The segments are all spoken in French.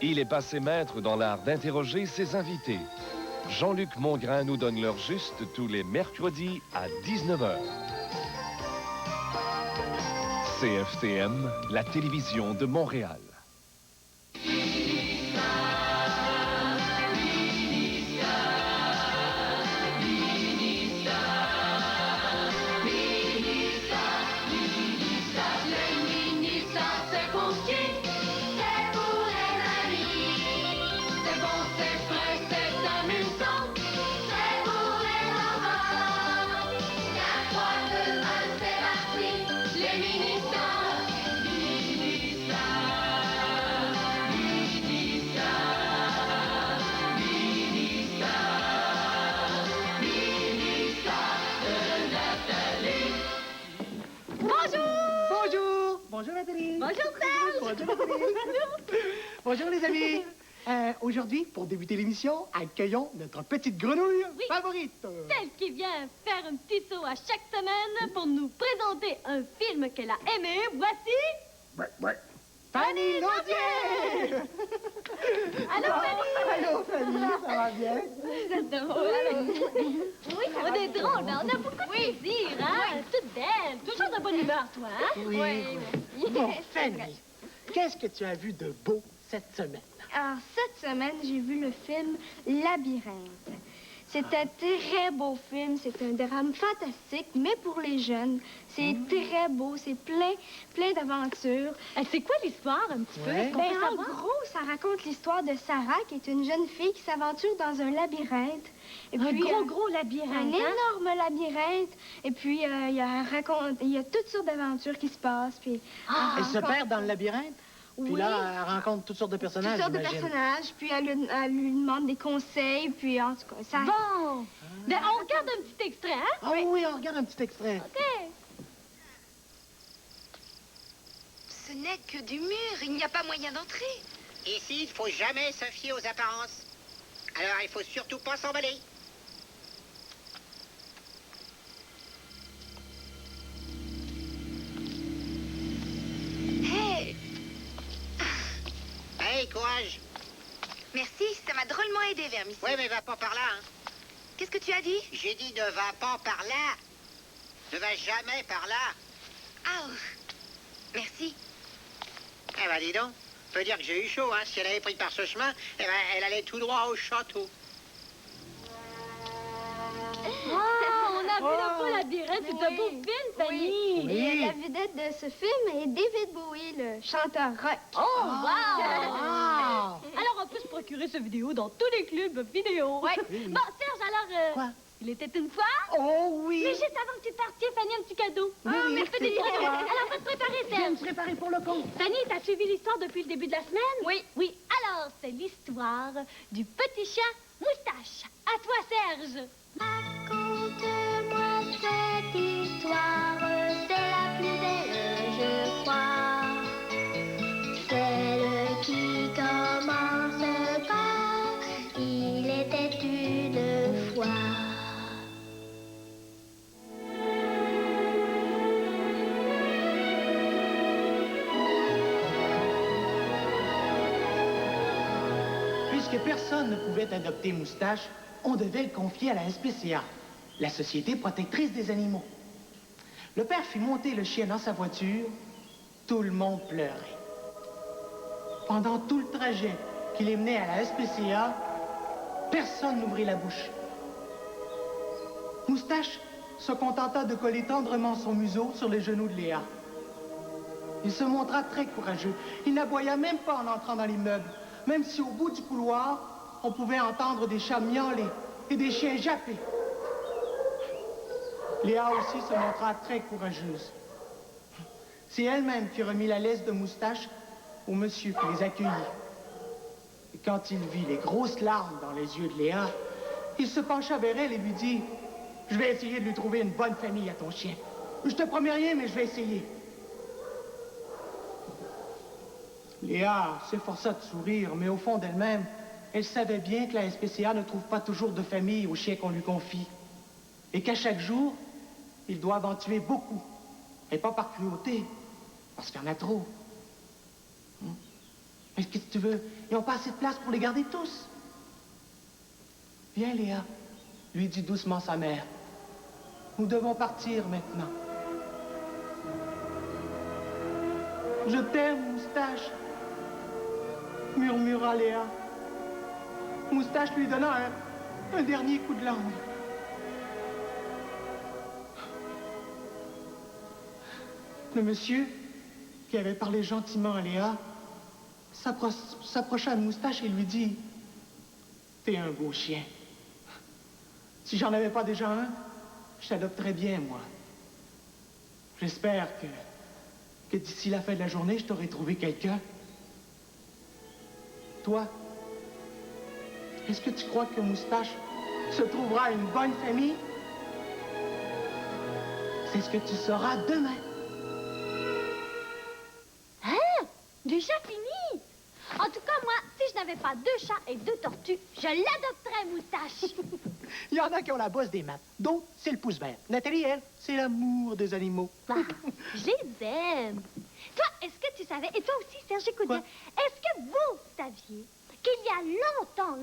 Il est passé maître dans l'art d'interroger ses invités. Jean-Luc Mongrain nous donne l'heure juste tous les mercredis à 19h. CFTM, la télévision de Montréal. Bonjour Nathalie. Bonjour Serge. Bonjour Nathalie. Bonjour les amis. Aujourd'hui, pour débuter l'émission, accueillons notre petite grenouille favorite. Celle qui vient faire un petit saut à chaque semaine pour nous présenter un film qu'elle a aimé. Voici... Fanny Laudier. Allô Fanny. Allô Fanny, ça va bien? Vous êtes drôle. Oui, on est drôle, mais on a beaucoup de plaisir, hein? Toute belle, toujours de bonne humeur, toi, hein? Oui. Bon, Fanny, qu'est-ce que tu as vu de beau cette semaine? Alors, cette semaine, j'ai vu le film Labyrinthe. C'est un très beau film. C'est un drame fantastique, mais pour les jeunes. C'est très beau. C'est plein d'aventures. C'est quoi l'histoire, un petit peu? Ouais. Est-ce qu'on peut En savoir? gros, ça raconte l'histoire de Sarah, qui est une jeune fille qui s'aventure dans un labyrinthe. Et puis, Gros un labyrinthe, hein? énorme labyrinthe. Et puis, il y a toutes sortes d'aventures qui se passent. Puis, Elle se perd dans le labyrinthe? Puis Oui. là, elle rencontre toutes sortes de personnages, toutes sortes de j'imagine. personnages. Puis, elle lui demande des conseils. Puis, en tout cas, ça... Bon! Ben, on regarde un petit extrait, hein? Ah oui, on regarde un petit extrait. OK. Ce n'est que du mur, il n'y a pas moyen d'entrer. Ici, il faut jamais se fier aux apparences. Alors, il faut surtout pas s'emballer. Hé, Hey, courage. merci, ça m'a drôlement aidé, Vermisseau. Ouais, mais va pas par là, hein. Qu'est-ce que tu as dit? J'ai dit ne va pas par là. Ne va jamais par là. Ah, oh. Merci. Eh ben, dis donc. Peut dire que j'ai eu chaud, hein. Si elle avait pris par ce chemin, eh ben, elle allait tout droit au château. On a vu le beau labyrinthe. C'est un beau film, Fanny. Oui. Et la vedette de ce film est David Bowie, le chanteur rock. Oh, wow! Ah! Alors, on peut se procurer ce vidéo dans tous les clubs vidéo. Ouais. Bon, Serge, alors... Quoi? Il était une fois... Oh oui! Mais juste avant que tu parties, Fanny, un petit cadeau. Oui, oui, merci. c'est pour toi. Alors, va te préparer, Viens Serge. me préparer pour le conte. Fanny, t'as suivi l'histoire depuis le début de la semaine? Oui. Oui, alors, c'est l'histoire du petit chien Moustache. À toi, Serge. Raconte-moi cette histoire, c'est la plus belle, je crois. Celle qui commence par il était une fois. Puisque personne ne pouvait adopter Moustache, on devait le confier à la SPCA, la Société protectrice des animaux. Le père fit monter le chien dans sa voiture. Tout le monde pleurait. Pendant tout le trajet qui les menait à la SPCA, personne n'ouvrit la bouche. Moustache se contenta de coller tendrement son museau sur les genoux de Léa. Il se montra très courageux. Il n'aboya même pas en entrant dans l'immeuble, même si au bout du couloir, on pouvait entendre des chats miauler et des chiens japper. Léa aussi se montra très courageuse. C'est elle-même qui remit la laisse de Moustache au monsieur qui les accueillit. Et quand il vit les grosses larmes dans les yeux de Léa, il se pencha vers elle et lui dit « Je vais essayer de lui trouver une bonne famille à ton chien. Je te promets rien, mais je vais essayer. » Léa s'efforça de sourire, mais au fond d'elle-même, elle savait bien que la SPCA ne trouve pas toujours de famille aux chiens qu'on lui confie. Et qu'à chaque jour, ils doivent en tuer beaucoup. Et pas par cruauté, parce qu'il y en a trop. Mais qu'est-ce que tu veux? Ils n'ont pas assez de place pour les garder tous. Viens, Léa, lui dit doucement sa mère. Nous devons partir maintenant. Je t'aime, Moustache, murmura Léa. Moustache lui donna un dernier coup de langue. Le monsieur, qui avait parlé gentiment à Léa, s'approcha de Moustache et lui dit « T'es un beau chien. Si j'en avais pas déjà un, je t'adopterais bien, moi. J'espère que d'ici la fin de la journée, je t'aurai trouvé quelqu'un. Toi, est-ce que tu crois que Moustache se trouvera une bonne famille? C'est ce que tu sauras demain. » Déjà fini? En tout cas, moi, si je n'avais pas 2 chats et 2 tortues, je l'adopterais, Moustache. Il y en a qui ont la bosse des maths, d'autres, c'est le pouce vert. Nathalie, elle, c'est l'amour des animaux. Ah, je les aime. Toi, est-ce que tu savais, et toi aussi, Serge, écoute bien, est-ce que vous saviez qu'il y a longtemps,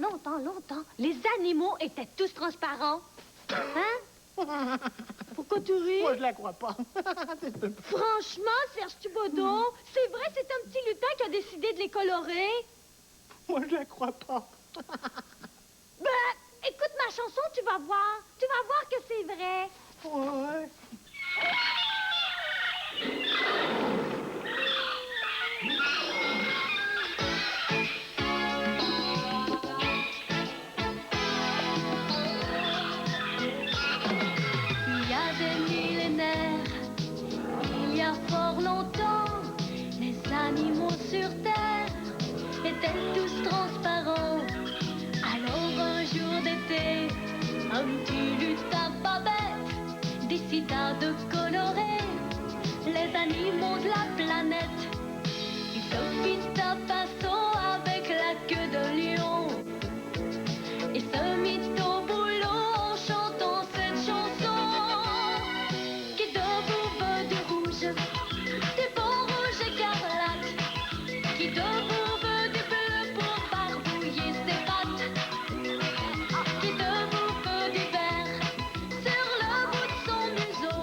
les animaux étaient tous transparents? Hein? Pourquoi tu ris? Moi, je la crois pas. Franchement, Serge Thibodeau, c'est vrai, c'est un petit lutin qui a décidé de les colorer? Moi, je la crois pas. Ben, écoute ma chanson, tu vas voir. Tu vas voir que c'est vrai. Ouais. Il y a des millénaires, il y a fort longtemps, les animaux sur Terre étaient tous transparents. Alors un jour d'été, un petit lutin pas bête décida de colorer les animaux de la planète. Il se fit un pinceau avec la queue de lion et se mit au boulot en chantant cette chanson. Qui debout veut du rouge, du beau rouge écarlate, qui debout veut du bleu pour barbouiller ses pattes, qui debout veut du vert sur le bout de son museau,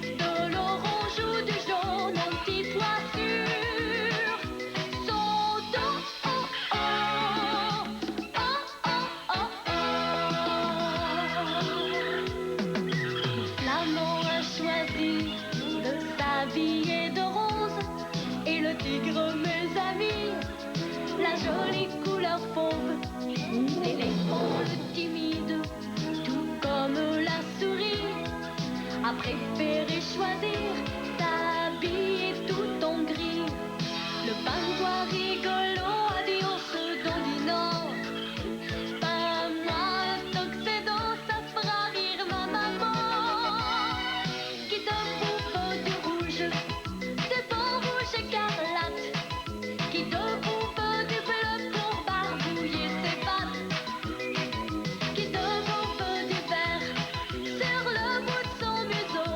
de l'orange ou du jaune, un petit toit sur son dos. Oh, oh, oh, oh, oh. Le flamand a choisi de s'habiller de rose et le tigre, mes amis, la jolie couleur fauve. L'éléphant, le timide, tout comme la souris, a préféré choisir s'habiller tout en gris. Le pingouin rigolo a dit en se dandinant: pas moi, un tuxedo, ça fera rire ma maman. Qui debout veut du rouge, du beau rouge écarlate, qui debout veut du bleu pour barbouiller ses pattes, qui debout veut du vert sur le bout de son museau,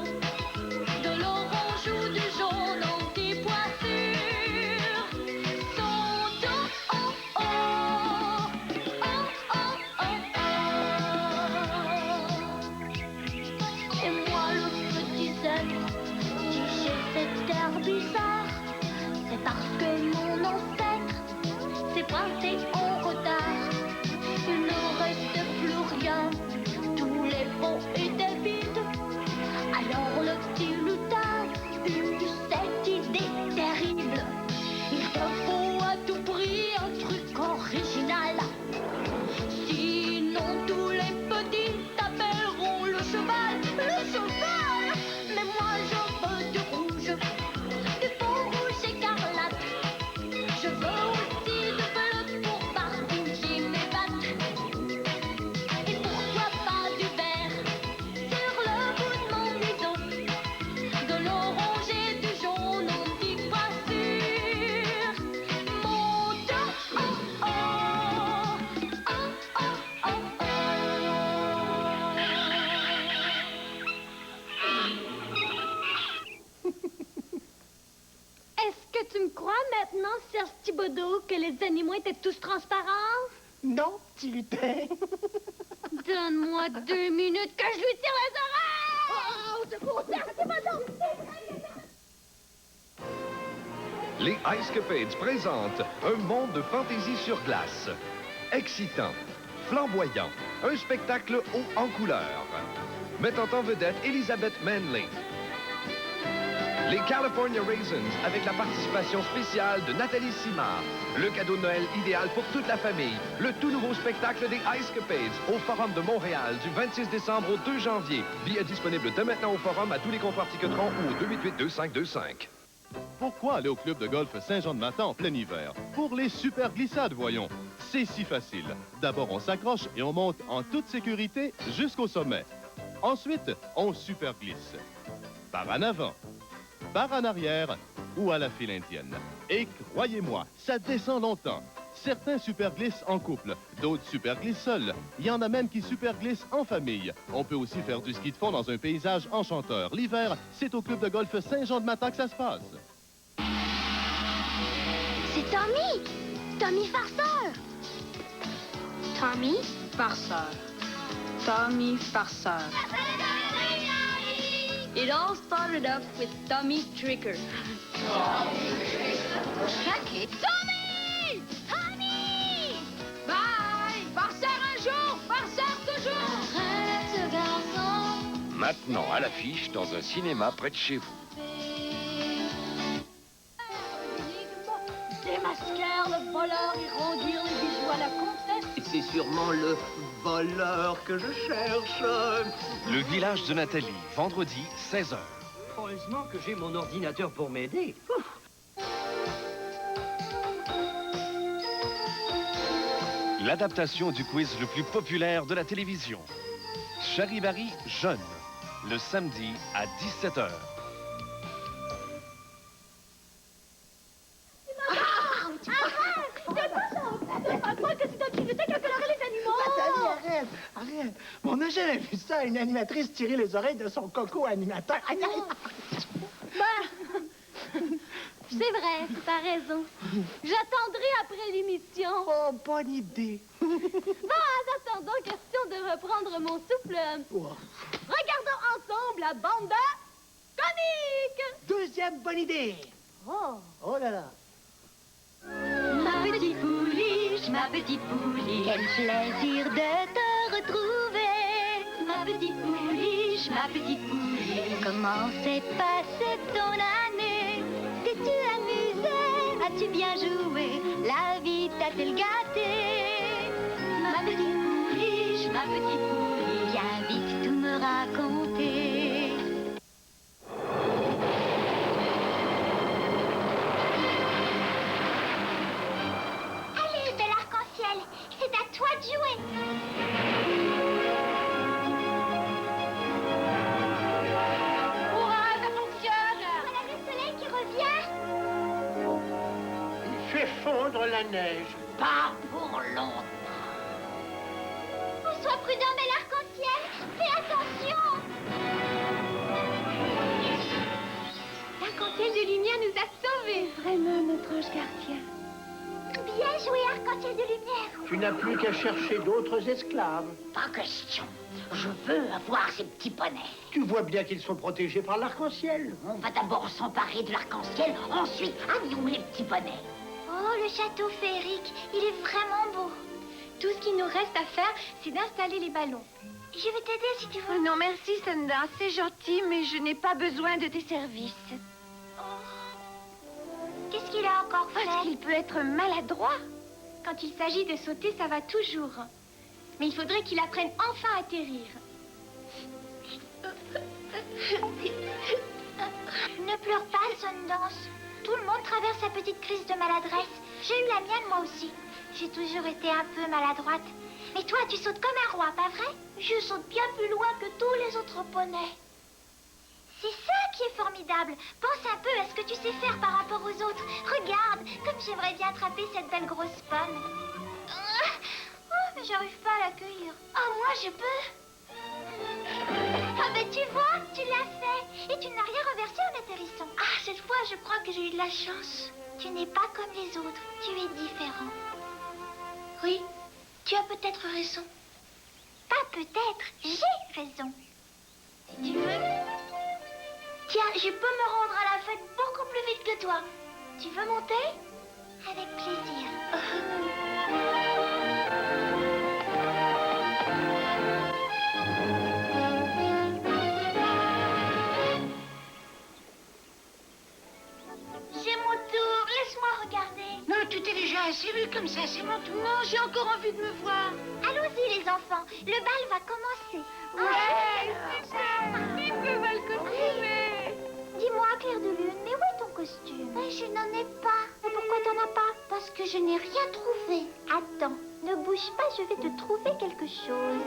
de l'orange ou du jaune en petit pois sur son dos. Oh, oh, oh, oh, oh, oh. Et moi, le petit zen, si j'ai cet air bizarre, c'est parce que mon ancêtre s'est pointé en retard. Il ne reste plus rien, tous les pots étaient vides. Alors le petit lutin eut cette idée terrible: il te faut à tout prix un truc original, sinon tous les petits t'appelleront le cheval. Le cheval! Mais moi je veux du rouge, du beau rouge écarlate. Je veux aussi du bleu pour barbouiller mes pattes. Et pourquoi pas du vert sur le bout de mon museau, de l'orange et du jaune en petit pois sur mon dos. Oh, oh, oh, oh, oh, oh. Est-ce que tu me crois maintenant, Serge Thibodeau? d'eau que les animaux étaient tous transparents? Non, petit lutin. Donne-moi 2 minutes que je lui tire les oreilles! Oh, au secours, arrêtez-moi donc! Les Icecapades présentent un monde de fantaisie sur glace. Excitant, flamboyant, un spectacle haut en couleurs. Mettant en vedette Elizabeth Manley. Les California Raisins avec la participation spéciale de Nathalie Simard. Le cadeau de Noël idéal pour toute la famille. Le tout nouveau spectacle des Icecapades au Forum de Montréal du 26 décembre au 2 janvier. Billets disponibles dès maintenant au Forum à tous les comptoirs Ticketron ou au 288-2525. Pourquoi aller au club de golf Saint-Jean-de-Matin en plein hiver? Pour les super glissades, voyons. C'est si facile. D'abord, on s'accroche et on monte en toute sécurité jusqu'au sommet. Ensuite, on super glisse. Par en avant, par en arrière ou à la file indienne. Et croyez-moi, ça descend longtemps. Certains super glissent en couple, d'autres super glissent seuls. Il y en a même qui super glissent en famille. On peut aussi faire du ski de fond dans un paysage enchanteur. L'hiver, c'est au club de golf Saint-Jean-de-Matin que ça se passe. C'est Tommy! Tommy Farceur! Tommy? Farceur. Tommy Farceur. It all started up with Tommy Tricker. Craqué. Tommy! Tommy! Bye! Farceur un jour, farceur toujours! Arrête, garçon! Maintenant à l'affiche dans un cinéma près de chez vous. Démasquer le voleur et rendir les bijoux à la comtesse. C'est sûrement le voleur que je cherche. Le village de Nathalie, vendredi, 16h. Heureusement que j'ai mon ordinateur pour m'aider. L'adaptation du quiz le plus populaire de la télévision. Charivari jeune, le samedi à 17h. Nathalie, arrête! On n'a jamais vu ça, une animatrice tirer les oreilles de son coco animateur. Aïe, Bah, c'est vrai, t'as raison. J'attendrai après l'émission. Oh, bonne idée. Bon, en attendant, question de reprendre mon souffle. Oh. Regardons ensemble la bande comique. Deuxième bonne idée. Oh là là. Ma petite pouliche, quel plaisir de te retrouver. Ma petite pouliche, comment s'est passée ton année? T'es-tu amusée? As-tu bien joué? La vie t'a-t-elle gâtée? Ma petite pouliche, viens vite tout me raconter. Allez, bel arc-en-ciel, c'est à toi de jouer. Hurrah, ça fonctionne. Voilà le soleil qui revient. Il fait fondre la neige. Pas pour longtemps. Oh, sois prudent, bel arc-en-ciel. Fais attention. L'arc-en-ciel de lumière nous a sauvés. Vraiment, notre ange gardien. Bien joué, arc-en-ciel de lumière. Tu n'as plus qu'à chercher d'autres esclaves. Pas question. Je veux avoir ces petits poneys. Tu vois bien qu'ils sont protégés par l'arc-en-ciel. On va d'abord s'emparer de l'arc-en-ciel, ensuite, amions les petits poneys. Oh, le château féerique, il est vraiment beau. Tout ce qu'il nous reste à faire, c'est d'installer les ballons. Je vais t'aider si tu veux. Non, merci, Sanda. C'est gentil, mais je n'ai pas besoin de tes services. Qu'est-ce qu'il a encore fait? Parce qu'il peut être maladroit. Quand il s'agit de sauter, ça va toujours. Mais il faudrait qu'il apprenne enfin à atterrir. Ne pleure pas, Sundance. Tout le monde traverse sa petite crise de maladresse. J'ai eu la mienne, moi aussi. J'ai toujours été un peu maladroite. Mais toi, tu sautes comme un roi, pas vrai? Je saute bien plus loin que tous les autres poneys. C'est ça qui est formidable. Pense un peu à ce que tu sais faire par rapport aux autres. Regarde, comme j'aimerais bien attraper cette belle grosse pomme. Oh, mais j'arrive pas à l'accueillir. Ah, moi, je peux. Ah ben tu vois, tu l'as fait. Et tu n'as rien renversé en atterrissant. Ah, cette fois, je crois que j'ai eu de la chance. Tu n'es pas comme les autres. Tu es différent. Oui, tu as peut-être raison. Pas peut-être, j'ai raison. Si tu veux. Tiens, je peux me rendre à la fête beaucoup plus vite que toi. Tu veux monter? Avec plaisir. C'est mon tour, laisse-moi regarder. Non, tout est déjà assez vu comme ça, c'est mon tour. Non, j'ai encore envie de me voir. Allons-y les enfants, le bal va commencer. Ouais, super. Vite, le bal costumer. Dis-moi, Claire de Lune, mais où est ton costume? Je n'en ai pas. Mais pourquoi t'en as pas? Parce que je n'ai rien trouvé. Attends, ne bouge pas, je vais te trouver quelque chose.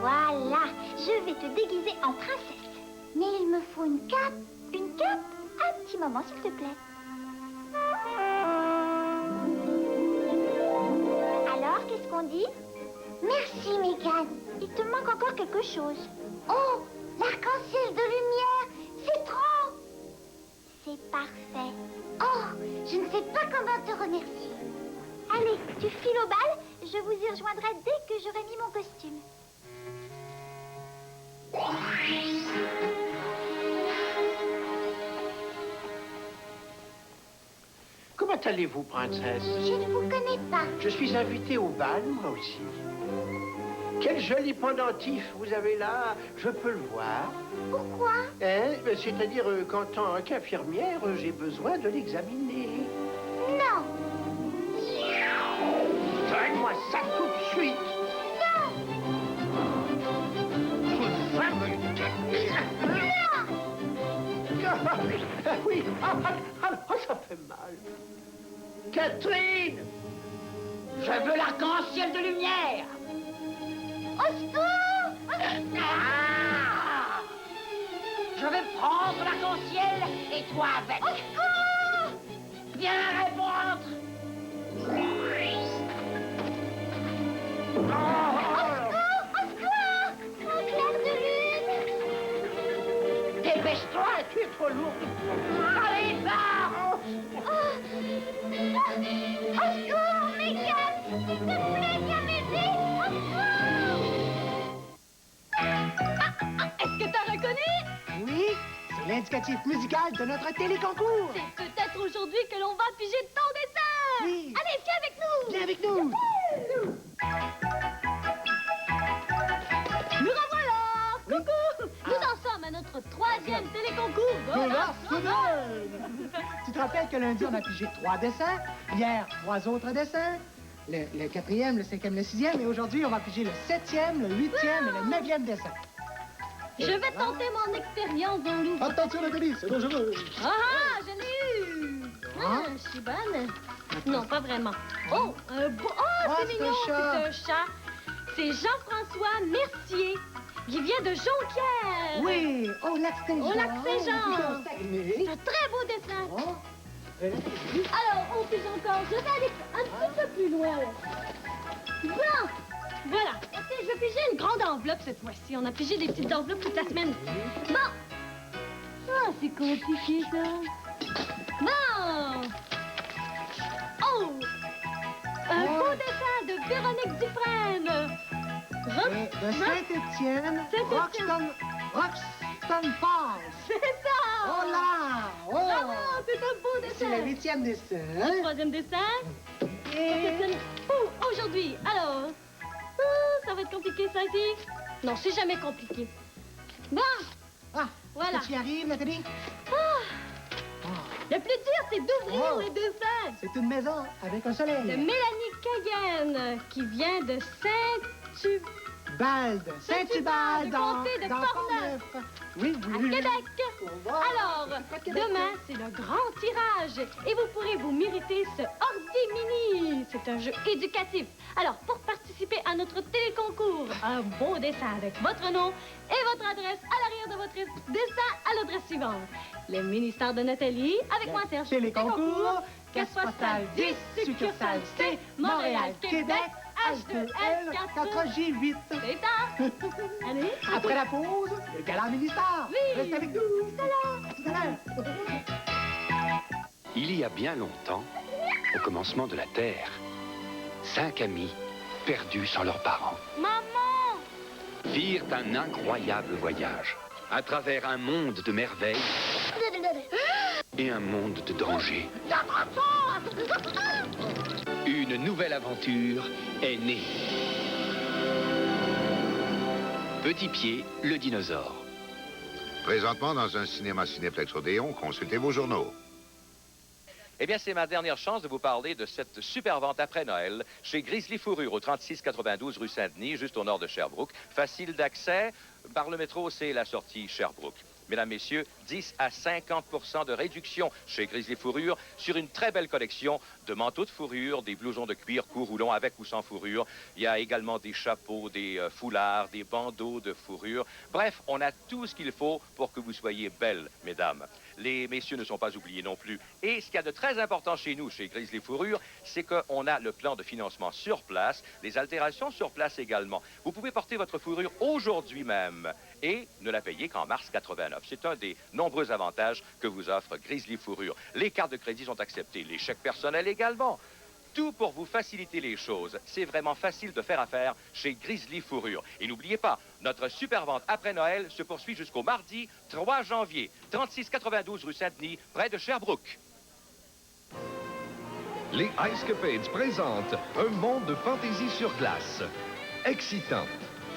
Voilà, je vais te déguiser en princesse. Mais il me faut une cape. Une cape? Un petit moment, s'il te plaît. Alors, qu'est-ce qu'on dit? Merci, Mégane. Il te manque encore quelque chose. Oh, l'arc-en-ciel de lumière, c'est trop. C'est parfait. Oh, je ne sais pas comment te remercier. Allez, tu files au bal. Je vous y rejoindrai dès que j'aurai mis mon costume. Comment allez-vous, princesse? Je ne vous connais pas. Je suis invité au bal, moi aussi. Quel joli pendentif vous avez là, je peux le voir. Pourquoi? Hein? C'est-à-dire qu'en tant qu'infirmière, j'ai besoin de l'examiner. Non. Donne-moi ça tout de suite. Oui, ça fait mal. Catherine! Je veux l'arc-en-ciel de lumière. Au secours! Ah! Je vais prendre l'arc-en-ciel et toi avec. Au secours! Viens répondre. Au secours! Oh, Claire de Lune! Dépêche-toi, tu es trop lourde. Allez, va! Au secours, Mégane! S'il te plaît, viens m'aider! Au secours! Est-ce que t'as reconnu? Oui, c'est l'indicatif musical de notre téléconcours. C'est peut-être aujourd'hui que l'on va piger ton dessin. Oui. Allez, viens avec nous. Viens avec nous. Nous revoilà. Coucou. Nous en sommes à notre 3e téléconcours de la semaine. Tu te rappelles que lundi, on a pigé 3 dessins, hier, 3 autres dessins, le 4e, le 5e, le 6e, et aujourd'hui, on va piger le 7e, le 8e et le 9e dessin. Je vais tenter mon expérience dans l'eau. Attention, Nathalie, c'est dangereux. Ah, je l'ai eu. Ah, je suis bonne. Non, pas vraiment. Oh, un beau... Oh, c'est c'est mignon, un chat. c'est un chat. C'est Jean-François Mercier, qui vient de Jonquière. Oui, au lac Saint-Jean. Au lac Saint-Jean. Oui, au Saguenay. C'est un très beau dessin. Oh. Alors, on pige encore. Je vais aller un petit peu plus loin. Bon, voilà. Ok, je vais piger une grande enveloppe cette fois-ci. On a pigé des petites enveloppes toute la semaine. Bon. Ah, c'est compliqué, ça. Bon. Oh. Un beau dessin de Véronique Dufresne. De Saint-Étienne, Roxton Falls. C'est ça. Oh là! Oh! Bravo, c'est un beau dessin. C'est le 8e dessin. Le 3e dessin. Et... Aujourd'hui, alors... ça va être compliqué, ça, ici? Non, c'est jamais compliqué. Bon, Ah, voilà. tu y arrives, Nathalie? Le plus dur, c'est d'ouvrir Oh. les dessins. C'est une maison avec un soleil. De Mélanie Cayenne, qui vient de Saint-Tubal, Saint-Tubal, du comté de Portneuf, Oui, à oui. Québec. Wow. Alors, Pas de Québec. demain, c'est le grand tirage et vous pourrez vous mériter ce Ordi Mini. C'est un jeu éducatif. Alors, pour participer à notre téléconcours, un beau dessin avec votre nom et votre adresse à l'arrière de votre dessin à l'adresse suivante. Le ministère de Nathalie, avec moi Serge. Téléconcours, caisse postale 10, succursale C, Montréal, Québec, H2L 4J8. C'est ça. Allez. Après la pause, le gala Mini-Star. Oui. Reste avec nous. Tout à l'heure. Tout à l'heure. Il y a bien longtemps, au commencement de la Terre, 5 amis, perdus sans leurs parents, Maman. firent un incroyable voyage à travers un monde de merveilles et un monde de dangers. Une nouvelle aventure est née. Petit Pied, le dinosaure. Présentement, dans un cinéma Cinéplex Odéon, consultez vos journaux. Eh bien, c'est ma dernière chance de vous parler de cette super vente après Noël chez Grizzly Fourrure au 3692 rue Saint-Denis, juste au nord de Sherbrooke. Facile d'accès. Par le métro, c'est la sortie Sherbrooke. Mesdames, Messieurs, 10 à 50% de réduction chez Grizzly Fourrure sur une très belle collection de manteaux de fourrure, des blousons de cuir court ou long avec ou sans fourrure. Il y a également des chapeaux, des foulards, des bandeaux de fourrure. Bref, on a tout ce qu'il faut pour que vous soyez belles, mesdames. Les messieurs ne sont pas oubliés non plus. Et ce qu'il y a de très important chez nous, chez Grizzly Fourrure, c'est qu'on a le plan de financement sur place, les altérations sur place également. Vous pouvez porter votre fourrure aujourd'hui même et ne la payer qu'en mars 89. C'est un des nombreux avantages que vous offre Grizzly Fourrure. Les cartes de crédit sont acceptées, les chèques personnels également. Tout pour vous faciliter les choses. C'est vraiment facile de faire affaire chez Grizzly Fourrure. Et n'oubliez pas, notre super vente après Noël se poursuit jusqu'au mardi 3 janvier, 3692 rue Saint-Denis, près de Sherbrooke. Les Ice Capades présentent un monde de fantaisie sur glace. Excitant,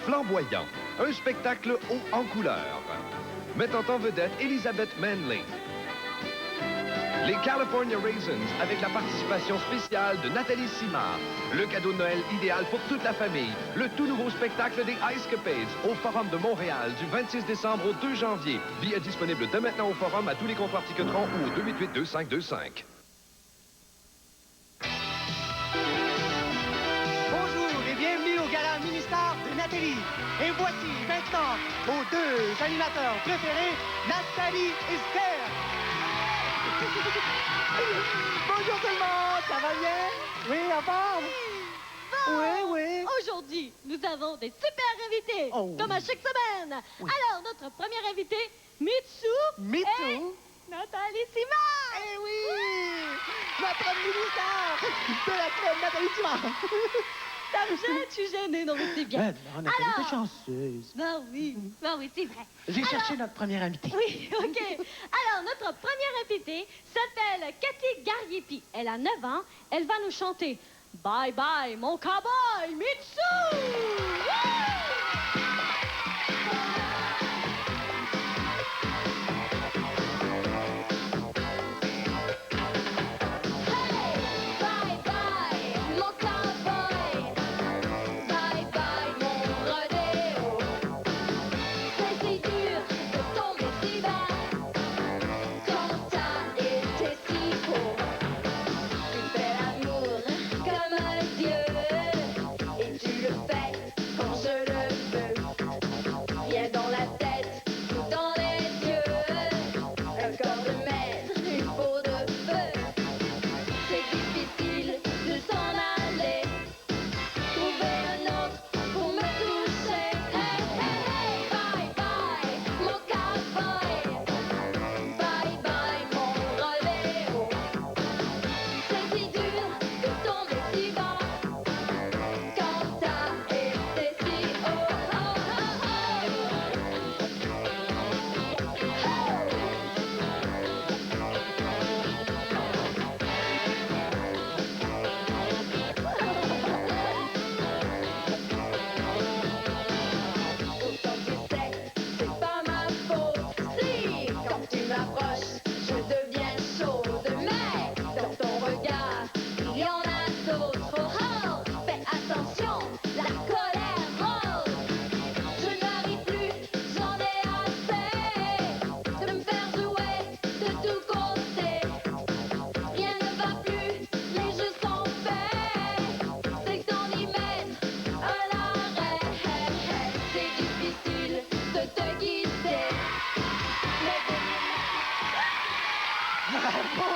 flamboyant, un spectacle haut en couleur. Mettant en vedette Elizabeth Manley. Les California Raisins avec la participation spéciale de Nathalie Simard. Le cadeau de Noël idéal pour toute la famille. Le tout nouveau spectacle des Ice Capades au Forum de Montréal du 26 décembre au 2 janvier. Billets disponibles dès maintenant au Forum à tous les comptoirs Tickettron ou au 288-2525. Bonjour et bienvenue au gala Mini-Star de Nathalie. Et voici maintenant vos deux animateurs préférés, Nathalie et Esther. Bonjour tout le monde, ça va bien? Oui, en forme? Bon. Oui. Aujourd'hui, nous avons des super invités, comme à chaque semaine. Oui. Alors, notre première invitée, Mitsu et Nathalie Simard. Eh oui! Notre mini-star de la crème, Nathalie Simard. Ça me gêne, je suis gênée, non mais c'est bien. Non, Nathalie, t'es chanceuse. Ben oui, c'est vrai. J'ai cherché notre première invitée. Oui, OK. Alors, notre première invitée s'appelle Cathy Gariepi. Elle a 9 ans. Elle va nous chanter « Bye bye, mon cowboy, Mitsu! » Comme un dieu, et tu le fais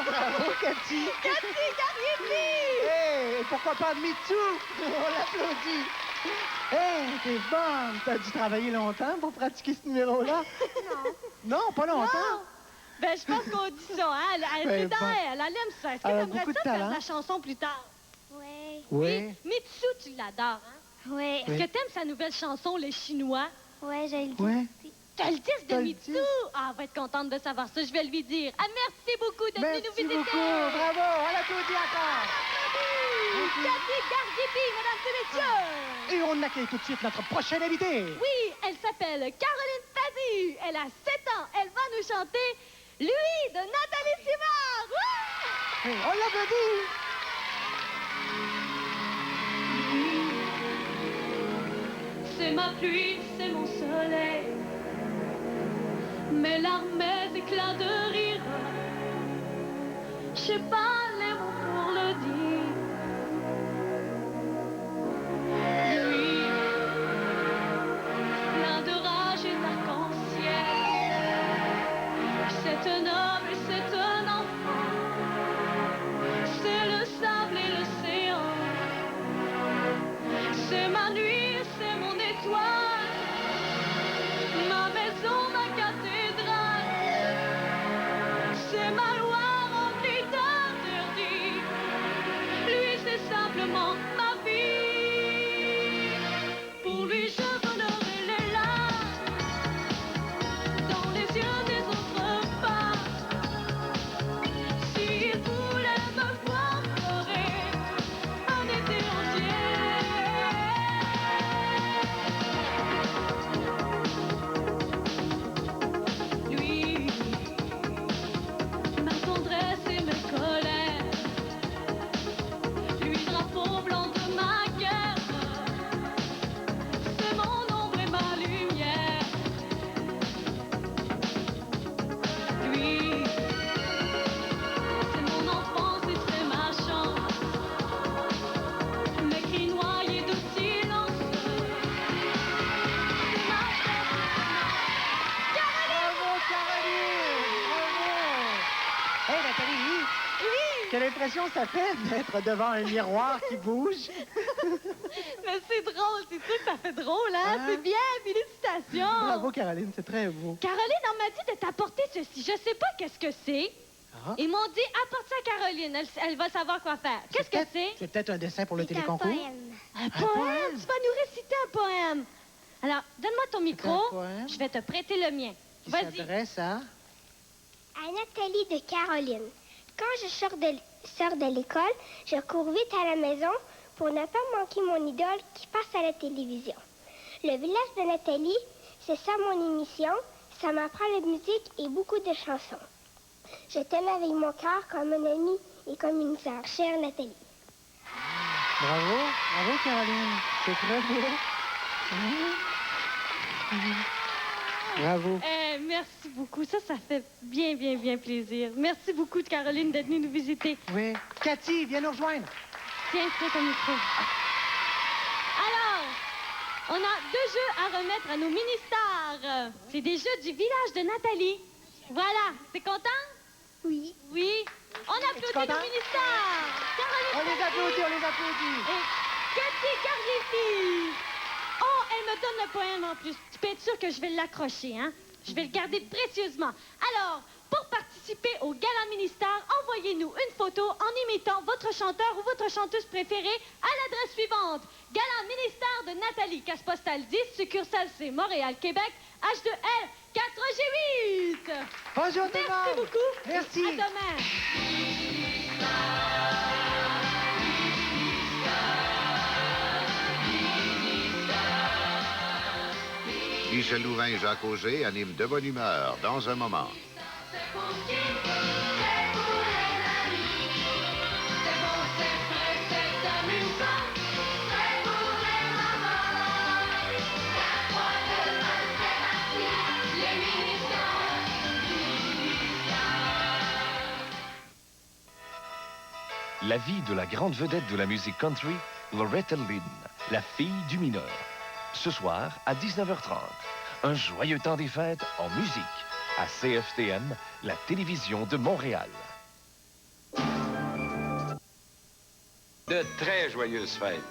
bravo, Cathy! Cathy Gariepi! Hey, et pourquoi pas MeToo? On l'applaudit! Hey, t'es bonne! T'as dû travailler longtemps pour pratiquer ce numéro-là? Non. Non, pas longtemps? Non. Ben, je pense qu'on dit ça, hein? Elle Ben, c'est dans bon. elle aime ça. Est-ce que Elle a t'aimerais beaucoup de ça faire talent. la chanson plus tard? Oui. Oui. Mitsu, tu l'adores, hein? Oui. Est-ce que t'aimes sa nouvelle chanson, Les Chinois? Oui, j'ai le dit. Ouais. T'as le disque de T'as le Mitsu? disque? Ah, elle va être contente de savoir ça, je vais lui dire. Ah, merci beaucoup d'être venu nous Merci visiter. beaucoup! Bravo! On l'applaudit encore! Cathy Gariepi, mesdames et messieurs! Et on accueille tout de suite notre prochaine invitée! Oui, elle s'appelle Caroline Pazzi. Elle a 7 ans. Elle va nous chanter Lui de Nathalie Simard. Ouais! On l'applaudit! C'est ma pluie, c'est mon soleil. Mes larmes, mes éclats de rire. Je sais pas les mots pour le dire. Lui, plein de rage et d'arc-en-ciel. C'est un homme et c'est un enfant. C'est le sable et l'océan. C'est ma nuit, c'est mon étoile. Ma maison, ma cathédrale. C'est ma loi remplie d'interdits. Lui, c'est simplement ma vie. Pour lui, je donnerai les larmes dans les yeux des autres femmes. S'il voulait me voir pleurer un été entier. Lui, ma tendresse et mes colères. Lui, drapeau blanc de ma guerre. C'est mon ombre et ma lumière. Lui, c'est mon enfance et c'est ma chance. Mes cris noyés de silence. C'est ma fête. Bravo, Caroline! Bravo! Hey, Nathalie! Oui! Quelle impression ça fait d'être devant un miroir qui bouge? Mais c'est drôle, c'est sûr que ça fait drôle, hein? Hein? C'est bien, félicitations! Bravo, Caroline, c'est très beau. Caroline, on m'a dit de t'apporter ceci. Je sais pas qu'est-ce que c'est. Ah. Ils m'ont dit, apporte ça à Caroline. Elle va savoir quoi faire. Qu'est-ce que c'est? C'est peut-être un dessin pour le C'est un téléconcours? poème. Un poème? Tu vas nous réciter un poème. Alors, donne-moi ton micro. un poème? Je vais te prêter le mien. Qui Vas-y. s'adresse à... À Nathalie de Caroline. Quand je sors de l'école, je cours vite à la maison pour ne pas manquer mon idole qui passe à la télévision. Le village de Nathalie, c'est ça mon émission. Ça m'apprend la musique et beaucoup de chansons. Je t'aime avec mon cœur comme un ami et comme une sœur, chère Nathalie. Bravo, bravo, Caroline. C'est très beau. Bravo. Merci beaucoup. Ça fait bien, bien, bien plaisir. Merci beaucoup, Caroline, d'être venue nous visiter. Oui. Cathy, viens nous rejoindre. Tiens, ton micro. Alors, on a 2 jeux à remettre à nos mini-stars. C'est des jeux du village de Nathalie. Voilà. T'es content? Oui. Oui. On applaudit content? nos mini-stars. Caroline On les applaudit, on les applaudit. et Cathy Gariepi. Oh, elle me donne le poème en plus. Tu peux être sûr que je vais l'accrocher, hein? Je vais le garder précieusement. Alors, pour participer au Gala Mini-Star, envoyez-nous une photo en imitant votre chanteur ou votre chanteuse préférée à l'adresse suivante. Gala Mini-Star de Nathalie, case postale 10, succursale C, Montréal, Québec, H2L 4G8. Bonjour tout le monde. Merci beaucoup. Merci. À demain. Michel Louvain et Jacques Auger animent De Bonne Humeur dans un moment. La vie de la grande vedette de la musique country, Loretta Lynn, la fille du mineur. Ce soir, à 19h30, un joyeux temps des fêtes en musique à CFTM, la télévision de Montréal. De très joyeuses fêtes.